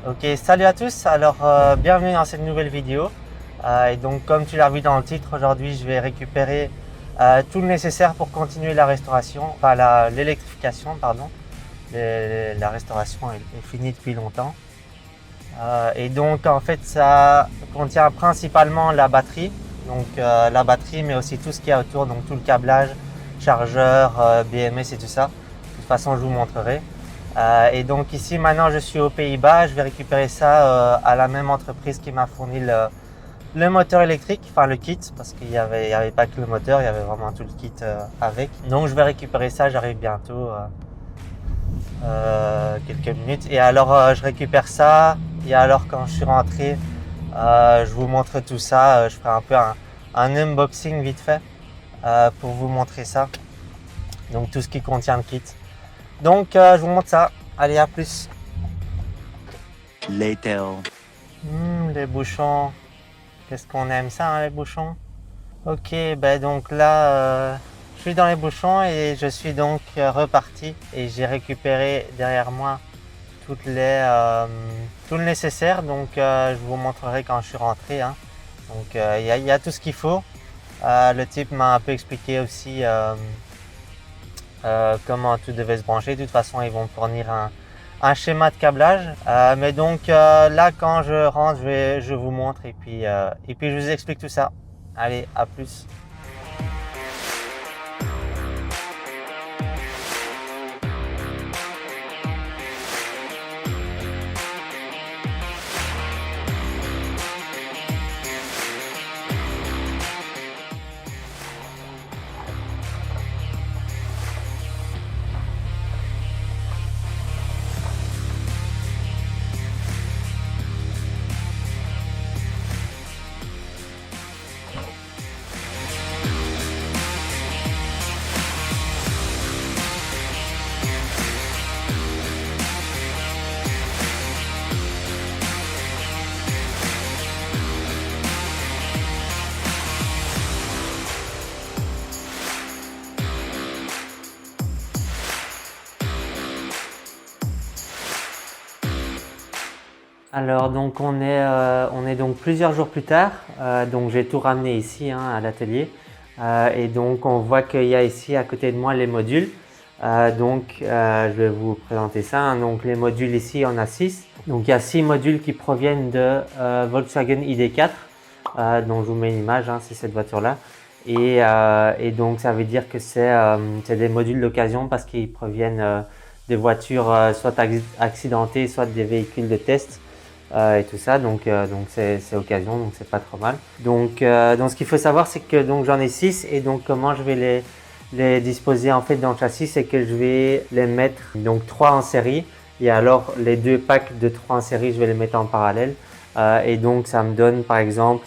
Ok, salut à tous, alors bienvenue dans cette nouvelle vidéo. Et donc comme tu l'as vu dans le titre, aujourd'hui je vais récupérer tout le nécessaire pour continuer la restauration, enfin l'électrification, pardon. La restauration est finie depuis longtemps. Et donc en fait ça contient principalement la batterie, donc la batterie mais aussi tout ce qu'il y a autour, donc tout le câblage, chargeur, BMS et tout ça. De toute façon je vous montrerai. Et donc ici maintenant je suis aux Pays-Bas, je vais récupérer ça à la même entreprise qui m'a fourni le moteur électrique, enfin le kit, parce qu'il y avait pas que le moteur, il y avait vraiment tout le kit avec. Donc je vais récupérer ça, j'arrive bientôt, quelques minutes. Et alors je récupère ça, et alors quand je suis rentré, je vous montre tout ça, je ferai un peu un unboxing vite fait pour vous montrer ça. Donc tout ce qui contient le kit. Donc je vous montre ça, allez à plus. Later. Les bouchons. Qu'est-ce qu'on aime ça, hein, les bouchons. Ok, ben donc là, je suis dans les bouchons et je suis donc reparti et j'ai récupéré derrière moi tout le nécessaire. Donc je vous montrerai quand je suis rentré, hein. Donc il y a tout ce qu'il faut. Le type m'a un peu expliqué aussi comment tout devait se brancher. De toute façon, ils vont fournir un schéma de câblage. Mais donc là, quand je rentre, je vous montre et puis je vous explique tout ça. Allez, à plus. Alors donc on est donc plusieurs jours plus tard, donc j'ai tout ramené ici, hein, à l'atelier, et donc on voit qu'il y a ici à côté de moi les modules. Je vais vous présenter ça, hein. Donc les modules ici, on a 6. Donc il y a 6 modules qui proviennent de Volkswagen ID4, donc je vous mets une image, hein, c'est cette voiture là. Et donc ça veut dire que c'est des modules d'occasion parce qu'ils proviennent des voitures soit accidentées, soit des véhicules de test. Et tout ça, donc c'est occasion, donc c'est pas trop mal. Donc ce qu'il faut savoir, c'est que donc j'en ai 6 et donc comment je vais les disposer en fait dans le châssis, c'est que je vais les mettre donc 3 en série et alors les 2 packs de 3 en série, je vais les mettre en parallèle. Et donc ça me donne par exemple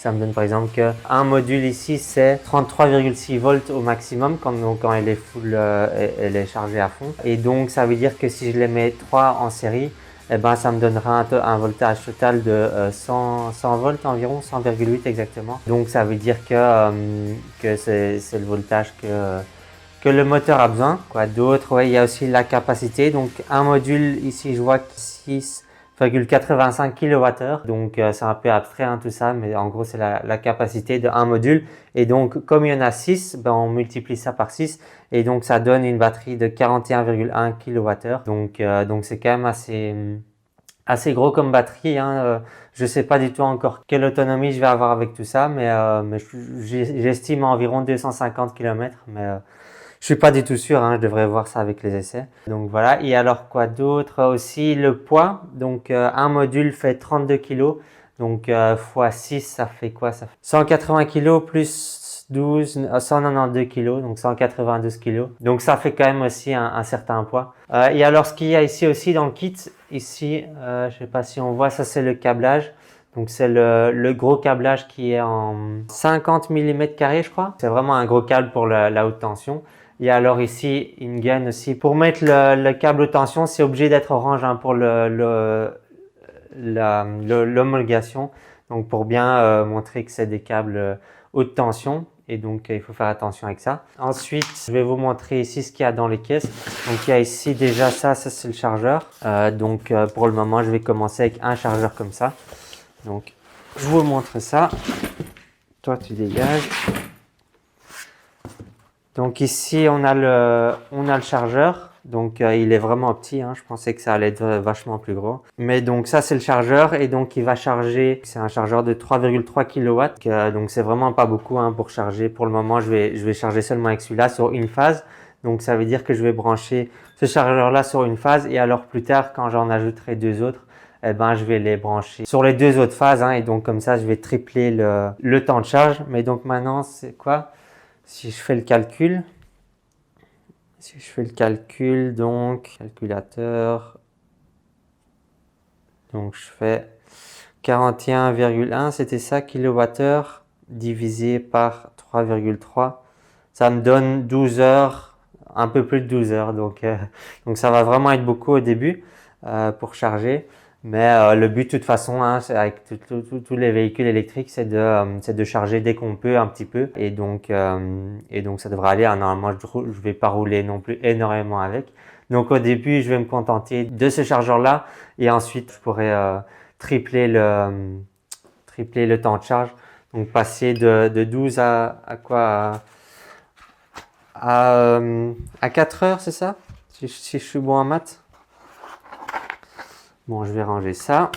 que un module ici c'est 33,6 volts au maximum quand elle est full, elle est chargée à fond. Et donc ça veut dire que si je les mets 3 en série, eh ben, ça me donnera un voltage total de 100 volts environ, 100,8 exactement. Donc ça veut dire que c'est le voltage que le moteur a besoin. Quoi d'autre? Ouais, il y a aussi la capacité. Donc un module ici, je vois 6,85 kWh. Donc c'est un peu abstrait, hein, tout ça, mais en gros c'est la capacité d'un module. Et donc comme il y en a 6, ben, on multiplie ça par 6 et donc ça donne une batterie de 41,1 kWh. Donc c'est quand même assez gros comme batterie, hein. Je sais pas du tout encore quelle autonomie je vais avoir avec tout ça, mais j'estime environ 250 km, mais je suis pas du tout sûr, hein, je devrais voir ça avec les essais. Donc voilà, et alors quoi d'autre? Aussi le poids, donc un module fait 32 kg, donc fois 6 ça fait quoi? Ça fait 180 kg plus 12, 192 kg, donc 192 kg. Donc ça fait quand même aussi un certain poids. Et alors ce qu'il y a ici aussi dans le kit, ici, je sais pas si on voit, ça c'est le câblage. Donc c'est le gros câblage qui est en 50 mm², je crois. C'est vraiment un gros câble pour la haute tension. Et alors ici, une gaine aussi. Pour mettre le câble haute tension, c'est obligé d'être orange, hein, pour l'homologation. Donc pour bien montrer que c'est des câbles haute tension. et donc il faut faire attention avec ça. Ensuite, je vais vous montrer ici ce qu'il y a dans les caisses. Donc il y a ici déjà ça c'est le chargeur. Pour le moment, je vais commencer avec un chargeur comme ça. Donc je vous montre ça. Toi, tu dégages. Donc ici, on a le chargeur. Donc il est vraiment petit, hein. Je pensais que ça allait être vachement plus gros. Mais donc ça, c'est le chargeur et donc il va charger. C'est un chargeur de 3,3 kW. Donc c'est vraiment pas beaucoup, hein, pour charger. Pour le moment, je vais charger seulement avec celui-là sur une phase. Donc ça veut dire que je vais brancher ce chargeur-là sur une phase et alors plus tard, quand j'en ajouterai deux autres, eh ben, je vais les brancher sur les deux autres phases, hein, et donc comme ça, je vais tripler le temps de charge. Mais donc maintenant, c'est quoi? Si je fais le calcul, donc calculateur, donc je fais 41,1, c'était ça, kilowattheure, divisé par 3,3, ça me donne 12 heures, un peu plus de 12 heures. Donc ça va vraiment être beaucoup au début pour charger. Mais le but de toute façon, hein, avec tous les véhicules électriques, c'est de charger dès qu'on peut un petit peu. Et donc ça devrait aller, hein. Normalement, je vais pas rouler non plus énormément avec. Donc au début, je vais me contenter de ce chargeur-là et ensuite, je pourrai tripler le temps de charge. Donc passer de 12 à quoi? À 4 heures, c'est ça? Si je suis bon en maths. Bon, je vais ranger ça.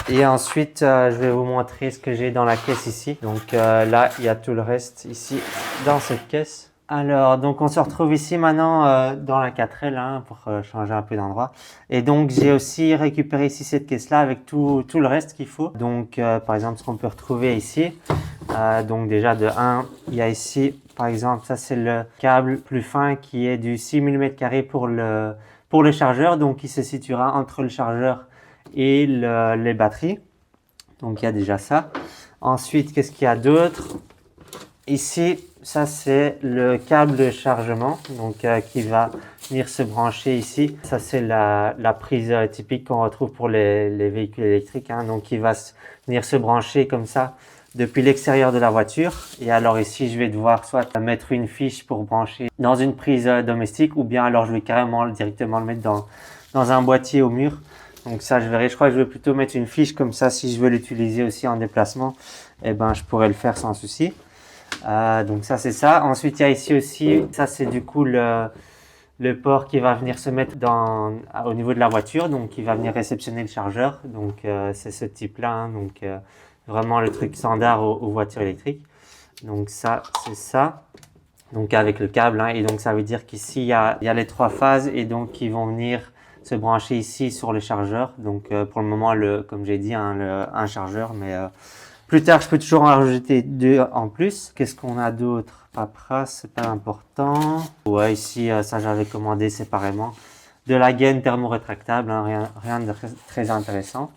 Et ensuite, je vais vous montrer ce que j'ai dans la caisse ici. Donc là, il y a tout le reste ici dans cette caisse. Alors, donc on se retrouve ici maintenant dans la 4L, hein, pour changer un peu d'endroit. Et donc, j'ai aussi récupéré ici cette caisse-là avec tout le reste qu'il faut. Donc, par exemple, ce qu'on peut retrouver ici. Donc déjà, de 1, il y a ici, par exemple, ça c'est le câble plus fin qui est du 6 mm² pour le chargeur. Donc, il se situera entre le chargeur et les batteries. Donc, il y a déjà ça. Ensuite, qu'est-ce qu'il y a d'autre? Ici, ça c'est le câble de chargement, donc qui va venir se brancher ici. Ça c'est la prise typique qu'on retrouve pour les véhicules électriques, hein. Donc qui va venir se brancher comme ça depuis l'extérieur de la voiture. Et alors ici, je vais devoir soit mettre une fiche pour brancher dans une prise domestique, ou bien alors je vais carrément directement le mettre dans un boîtier au mur. Donc ça, je verrai. Je crois que je vais plutôt mettre une fiche comme ça. Si je veux l'utiliser aussi en déplacement, eh ben, je pourrais le faire sans souci. Donc ça, c'est ça. Ensuite, il y a ici aussi, ça c'est du coup le port qui va venir se mettre au niveau de la voiture, donc qui va venir réceptionner le chargeur. Donc c'est ce type-là, hein. Donc vraiment le truc standard aux voitures électriques. Donc ça, c'est ça. Donc avec le câble, hein. Et donc ça veut dire qu'ici, il y a les 3 phases et donc qui vont venir se brancher ici sur le chargeur. Donc pour le moment, comme j'ai dit, hein, un chargeur, mais plus tard, je peux toujours en rajouter 2 en plus. Qu'est-ce qu'on a d'autre? Paperasse, c'est pas important. Ouais, ici, ça j'avais commandé séparément. De la gaine thermorétractable, hein, rien de très intéressant.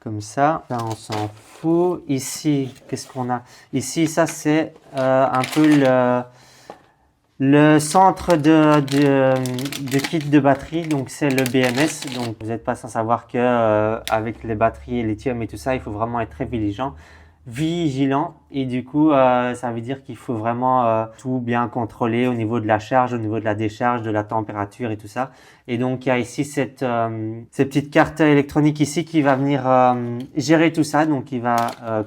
Comme ça, là on s'en fout. Ici, qu'est-ce qu'on a? Ici, ça c'est un peu le centre de kit de batterie, donc c'est le BMS. Donc vous n'êtes pas sans savoir que avec les batteries et lithium et tout ça, il faut vraiment être très vigilant. Et du coup, ça veut dire qu'il faut vraiment tout bien contrôler au niveau de la charge, au niveau de la décharge, de la température et tout ça. Et donc il y a ici cette petite carte électronique ici qui va venir gérer tout ça. Donc il va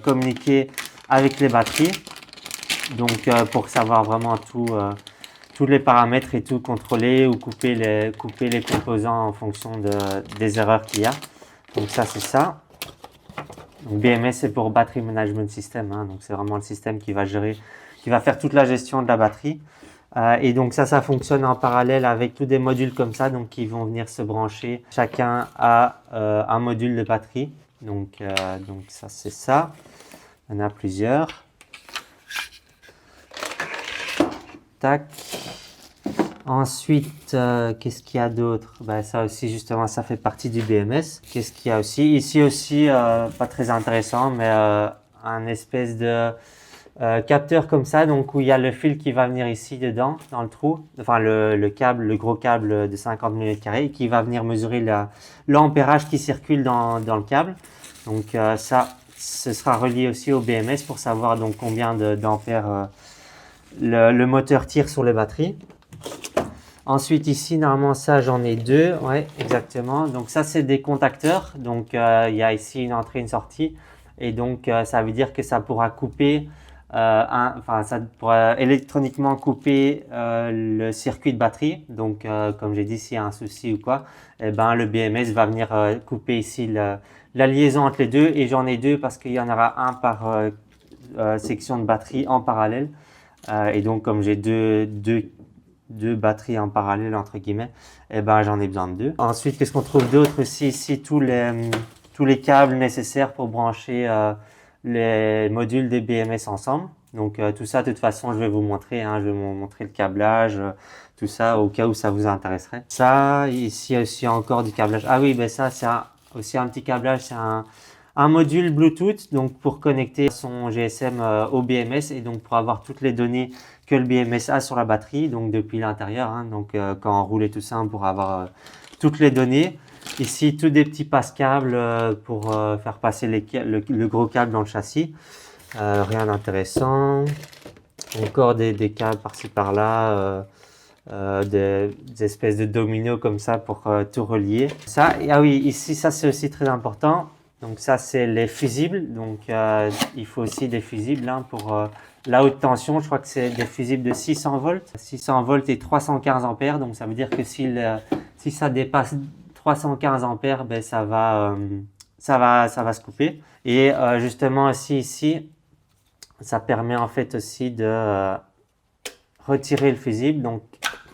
communiquer avec les batteries. Donc pour savoir vraiment tous les paramètres et tout contrôler ou couper les composants en fonction des erreurs qu'il y a. Donc ça, c'est ça. Donc BMS, c'est pour Battery Management System, hein. Donc c'est vraiment le système qui va faire toute la gestion de la batterie. Et donc ça fonctionne en parallèle avec tous des modules comme ça, donc qui vont venir se brancher chacun à un module de batterie. Donc ça, c'est ça. Il y en a plusieurs. Tac. Ensuite, qu'est-ce qu'il y a d'autre? Ben, ça aussi, justement, ça fait partie du BMS. Qu'est-ce qu'il y a aussi? Ici aussi, pas très intéressant, mais un espèce de capteur comme ça, donc où il y a le fil qui va venir ici dedans, dans le trou. Enfin, le câble, le gros câble de 50 mm² qui va venir mesurer l'ampérage qui circule dans le câble. Donc ça, ce sera relié aussi au BMS pour savoir donc combien d'ampères le moteur tire sur les batteries. Ensuite ici, normalement ça j'en ai deux, ouais exactement. Donc ça c'est des contacteurs, donc il y a ici une entrée, une sortie. Et donc ça veut dire que ça pourra couper, ça pourra électroniquement couper le circuit de batterie. Donc comme j'ai dit, s'il y a un souci ou quoi, eh ben, le BMS va venir couper ici la liaison entre les deux. Et j'en ai deux parce qu'il y en aura un par section de batterie en parallèle. Et donc comme j'ai deux batteries en parallèle entre guillemets, et ben j'en ai besoin de deux. Ensuite, qu'est-ce qu'on trouve d'autre aussi ici? Tous les câbles nécessaires pour brancher les modules des BMS ensemble. Donc tout ça, de toute façon, je vais vous montrer. Je vais vous montrer le câblage, tout ça, au cas où ça vous intéresserait. Ça, ici aussi encore du câblage. Ah oui, ben ça, c'est aussi un petit câblage. C'est un module Bluetooth, donc pour connecter son GSM au BMS et donc pour avoir toutes les données que le BMS a sur la batterie, donc depuis l'intérieur. Donc quand on roule et tout ça, on pourra avoir toutes les données. Ici, tous des petits passe-câbles pour faire passer le gros câble dans le châssis. Rien d'intéressant. Encore des câbles par-ci par-là. Des espèces de dominos comme ça pour tout relier. Ça, ah oui, ici, ça c'est aussi très important. Donc ça, c'est les fusibles. Donc il faut aussi des fusibles pour la haute tension. Je crois que c'est des fusibles de 600 volts. 600 volts et 315 ampères. Donc ça veut dire que si ça dépasse 315 ampères, ben, ça va se couper. Et justement aussi ici, ça permet en fait aussi de retirer le fusible. Donc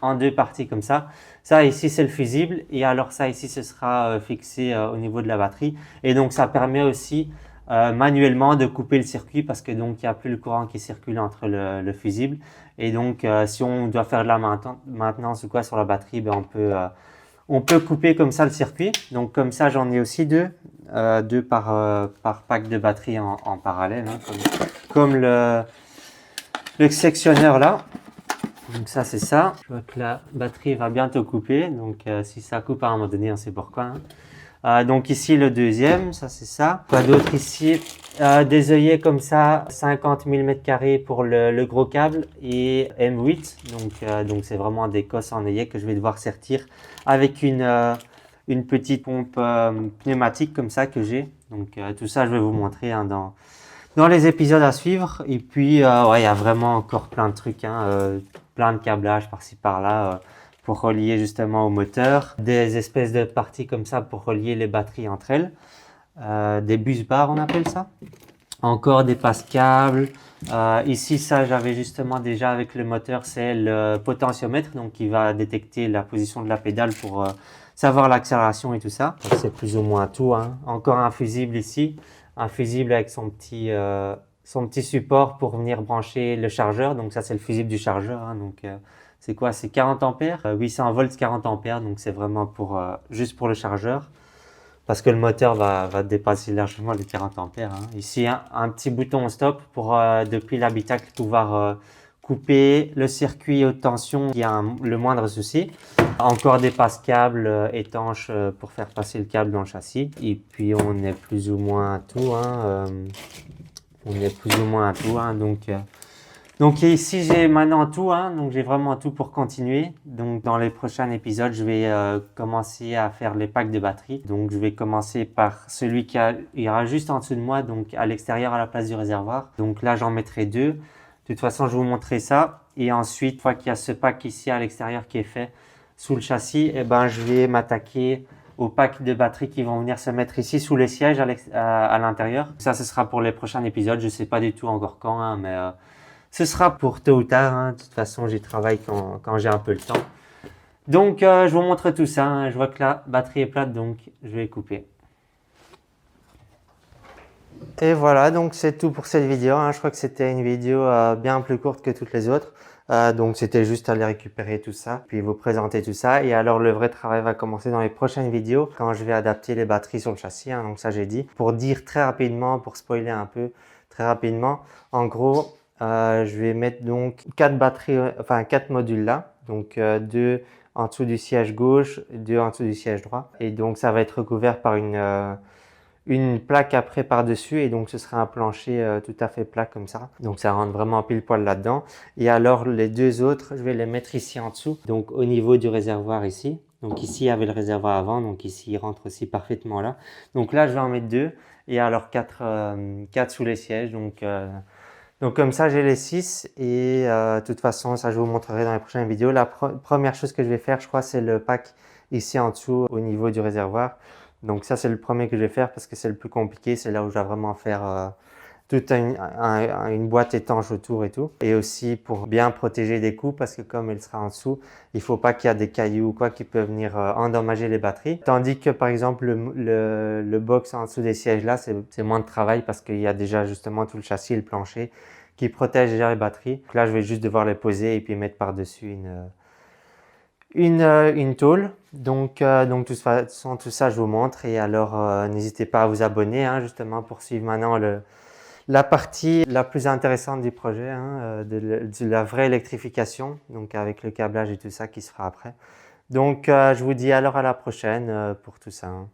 en deux parties comme ça. Ça ici c'est le fusible et alors ça ici ce sera fixé au niveau de la batterie et donc ça permet aussi manuellement de couper le circuit parce que donc il n'y a plus le courant qui circule entre le fusible et donc si on doit faire de la maintenance ou quoi sur la batterie, ben, on peut couper comme ça le circuit. Donc comme ça j'en ai aussi deux par pack de batterie en parallèle comme le sectionneur là. Donc ça c'est ça. Je vois que la batterie va bientôt couper. Donc si ça coupe à un moment donné, on sait pourquoi. Donc ici le deuxième, ça c'est ça. Quoi d'autre ici? Des œillets comme ça, 50 mm² pour le gros câble et M8. Donc c'est vraiment des cosses en œillet que je vais devoir sertir avec une petite pompe pneumatique comme ça que j'ai. Donc tout ça je vais vous montrer dans les épisodes à suivre. Et puis ouais, il y a vraiment encore plein de trucs, plein de câblage par-ci par-là pour relier justement au moteur, des espèces de parties comme ça pour relier les batteries entre elles, des bus bars on appelle ça, encore des passe-câbles. Ici ça j'avais justement déjà avec le moteur, c'est le potentiomètre donc qui va détecter la position de la pédale pour savoir l'accélération et tout ça. C'est plus ou moins tout. Encore un fusible ici, un fusible avec son petit support pour venir brancher le chargeur. Donc ça c'est le fusible du chargeur. Donc c'est quoi? C'est 40 ampères, 800 volts 40 ampères. Donc c'est vraiment juste pour le chargeur parce que le moteur va dépasser largement les 40 ampères. Ici un petit bouton stop pour depuis l'habitacle pouvoir couper le circuit haute tension qui a le moindre souci. Encore des passe-câbles étanches pour faire passer le câble dans le châssis. Et puis on est plus ou moins à tout. Donc ici j'ai maintenant tout. Donc j'ai vraiment tout pour continuer. Donc dans les prochains épisodes, je vais commencer à faire les packs de batterie. Donc je vais commencer par celui il y aura juste en dessous de moi, donc à l'extérieur à la place du réservoir. Donc là j'en mettrai deux. De toute façon je vous montrerai ça. Et ensuite, une fois qu'il y a ce pack ici à l'extérieur qui est fait sous le châssis, je vais m'attaquer aux packs de batterie qui vont venir se mettre ici sous les sièges à l'intérieur. Ça, ce sera pour les prochains épisodes. Je ne sais pas du tout encore quand, mais ce sera pour tôt ou tard. De toute façon, j'y travaille quand j'ai un peu le temps. Donc, je vous montre tout ça. Je vois que la batterie est plate, donc je vais couper. Et voilà, donc c'est tout pour cette vidéo. Je crois que c'était une vidéo bien plus courte que toutes les autres. Donc c'était juste aller récupérer tout ça, puis vous présenter tout ça. Et alors le vrai travail va commencer dans les prochaines vidéos quand je vais adapter les batteries sur le châssis. Donc ça j'ai dit. Pour dire très rapidement, pour spoiler un peu très rapidement, en gros, je vais mettre donc 4 batteries, enfin 4 modules là. Donc 2 en dessous du siège gauche, 2 en dessous du siège droit. Et donc ça va être recouvert par une une plaque après par-dessus et donc ce sera un plancher tout à fait plat comme ça. Donc ça rentre vraiment pile poil là-dedans. Et alors les deux autres, je vais les mettre ici en dessous, donc au niveau du réservoir ici. Donc ici il y avait le réservoir avant, donc ici il rentre aussi parfaitement là. Donc là je vais en mettre deux et alors quatre sous les sièges. Donc comme ça j'ai les 6 et de toute façon ça je vous montrerai dans les prochaines vidéos. La première chose que je vais faire je crois c'est le pack ici en dessous au niveau du réservoir. Donc ça c'est le premier que je vais faire parce que c'est le plus compliqué, c'est là où je vais vraiment faire toute une boîte étanche autour et tout. Et aussi pour bien protéger des coups parce que comme elle sera en dessous, il ne faut pas qu'il y ait des cailloux ou quoi qui peuvent venir endommager les batteries. Tandis que par exemple le box en dessous des sièges là, c'est moins de travail parce qu'il y a déjà justement tout le châssis et le plancher qui protège déjà les batteries. Donc là je vais juste devoir les poser et puis mettre par-dessus une tôle. Donc de toute façon, tout ça, je vous montre. Et alors, n'hésitez pas à vous abonner, hein, justement, pour suivre maintenant la partie la plus intéressante du projet, hein, de la vraie électrification, donc avec le câblage et tout ça qui se fera après. Donc, je vous dis alors à la prochaine pour tout ça, hein.